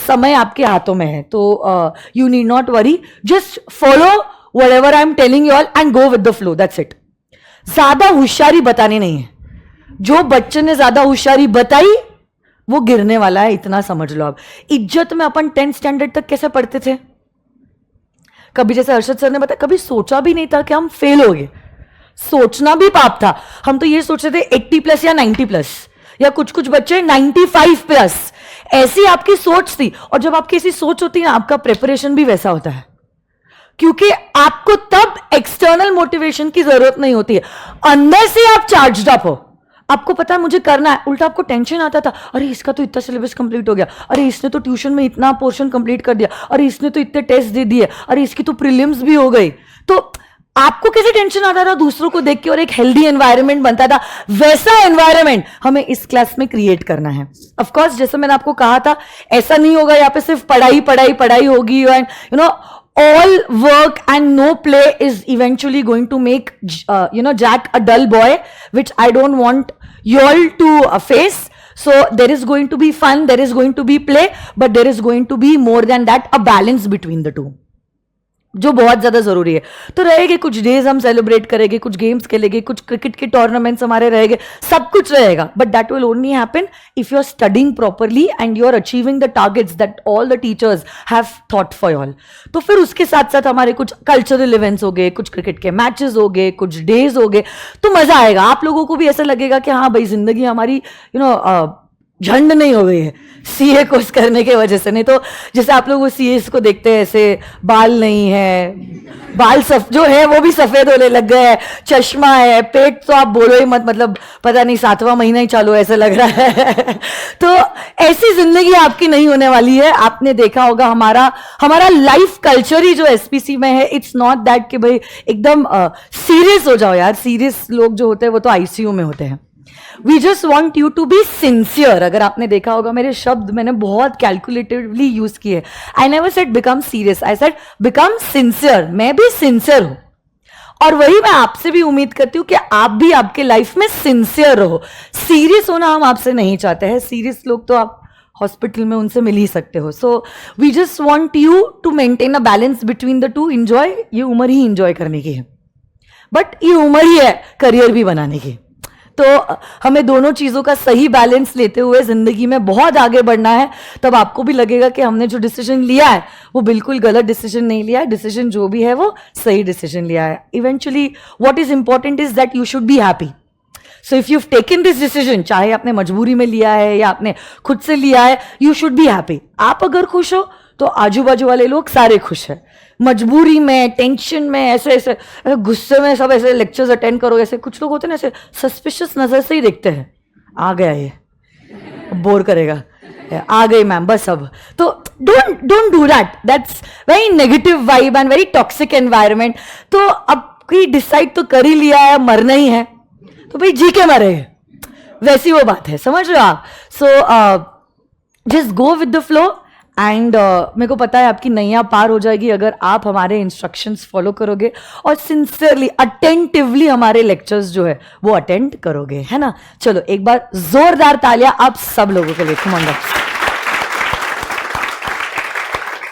समय आपके हाथों में है, तो you need not worry, just follow whatever I am telling you all and go with the flow, that's it. ज्यादा होशियारी बतानी नहीं है, जो बच्चे ने ज्यादा होशियारी बताई वो गिरने वाला है, इतना समझ लो आप। इज्जत में अपन 10th स्टैंडर्ड तक कैसे पढ़ते थे, कभी जैसे अर्शद सर ने बताया, कभी सोचा भी नहीं था कि हम फेल हो गए, सोचना भी पाप था। हम तो ये सोचते थे 80+ या 90+, या कुछ कुछ बच्चे 95+, ऐसी आपकी सोच थी। और जब आपकी ऐसी सोच होती है ना, आपका प्रिपरेशन भी वैसा होता है, क्योंकि आपको तब एक्सटर्नल मोटिवेशन की जरूरत नहीं होती है, अंदर से आप चार्ज्ड अप हो, आपको पता है मुझे करना है। उल्टा आपको टेंशन आता था, अरे इसका तो इतना सिलेबस कंप्लीट हो गया, अरे इसने तो ट्यूशन में इतना पोर्शन कंप्लीट कर दिया, अरे इसने तो इतने टेस्ट दे दिए, अरे इसकी तो प्रीलिम्स भी हो गई। तो आपको कैसे टेंशन आता था दूसरों को देख के, और एक हेल्दी एनवायरनमेंट बनता था। वैसा एनवायरनमेंट हमें इस क्लास में क्रिएट करना है। ऑफ कोर्स जैसे मैंने आपको कहा था, ऐसा नहीं होगा यहाँ पे सिर्फ पढ़ाई पढ़ाई पढ़ाई होगी, and you know all work and no play is eventually going to make Jack a dull boy, which I don't want you all to face. So there is going to be fun, there is going to be play, but there is going to be more than that, a balance between the two, जो बहुत ज्यादा जरूरी है। तो रहेंगे कुछ days हम celebrate करेंगे, कुछ गेम्स खेलेंगे, कुछ क्रिकेट के टूर्नामेंट्स हमारे रहेंगे, सब कुछ रहेगा, but that will only happen if you are studying properly and you are achieving the targets that all the teachers have thought for all. तो फिर उसके साथ साथ हमारे कुछ कल्चरल इवेंट्स हो गए, कुछ क्रिकेट के मैचेस हो गए, कुछ डेज हो गए, तो मजा आएगा। आप लोगों को भी ऐसा लगेगा कि हाँ भाई, जिंदगी हमारी झंड नहीं हो गई है सीए कोर्स करने के वजह से। नहीं तो जैसे आप लोग वो सीएस को देखते हैं, ऐसे बाल नहीं है, बाल जो है वो भी सफेद होने लग गए हैं, चश्मा है, पेट तो आप बोलो ही मत, मतलब पता नहीं 7वां महीना ही चालू ऐसा लग रहा है। तो ऐसी जिंदगी आपकी नहीं होने वाली है। आपने देखा होगा हमारा लाइफ कल्चर ही जो एसपीसी में है, इट्स नॉट दैट कि भाई एकदम सीरियस हो जाओ यार। सीरियस लोग जो होते हैं वो तो आईसीयू में होते हैं। We just want you to be sincere। अगर आपने देखा होगा मेरे शब्द मैंने बहुत कैलकुलेटिवली यूज किए। I never said become serious, I said become sincere। मैं भी सिंसियर हूं, और वही मैं आपसे भी उम्मीद करती हूं कि आप भी आपके लाइफ में सिंसियर रहो। सीरियस होना हम आपसे नहीं चाहते हैं, सीरियस लोग तो आप हॉस्पिटल में उनसे मिल ही सकते हो। So we just want you to maintain a balance between the two. Enjoy, ये उम्र ही इंजॉय करने की है, बट ये उम्र ही है करियर भी बनाने की। तो हमें दोनों चीज़ों का सही बैलेंस लेते हुए ज़िंदगी में बहुत आगे बढ़ना है। तब आपको भी लगेगा कि हमने जो डिसीजन लिया है वो बिल्कुल गलत डिसीजन नहीं लिया है, डिसीजन जो भी है वो सही डिसीजन लिया है। Eventually what is important is that you should be happy. So if you have taken this decision, चाहे आपने मजबूरी में लिया है या आपने खुद से लिया है, यू शुड बी हैप्पी। आप अगर खुश हो तो आजू बाजू वाले लोग सारे खुश हैं। मजबूरी में, टेंशन में, ऐसे गुस्से में सब ऐसे लेक्चर्स अटेंड करो, ऐसे कुछ लोग होते हैं ना ऐसे सस्पिशियस नजर से ही देखते हैं, आ गया ये बोर करेगा, आ गई मैम बस अब। तो don't do that, that's very negative vibe and very toxic environment. तो अब कोई डिसाइड तो कर ही लिया है, मरना ही है, तो भाई जी के मरे, वैसी वो बात है, समझ रहे हो आप। So just go with the flow and मेरे को पता है आपकी नैया पार हो जाएगी अगर आप हमारे इंस्ट्रक्शंस फॉलो करोगे और सिंसियरली अटेंटिवली हमारे लेक्चर्स जो है वो अटेंड करोगे, है ना। चलो एक बार जोरदार तालियां आप सब लोगों के लिए। Come on.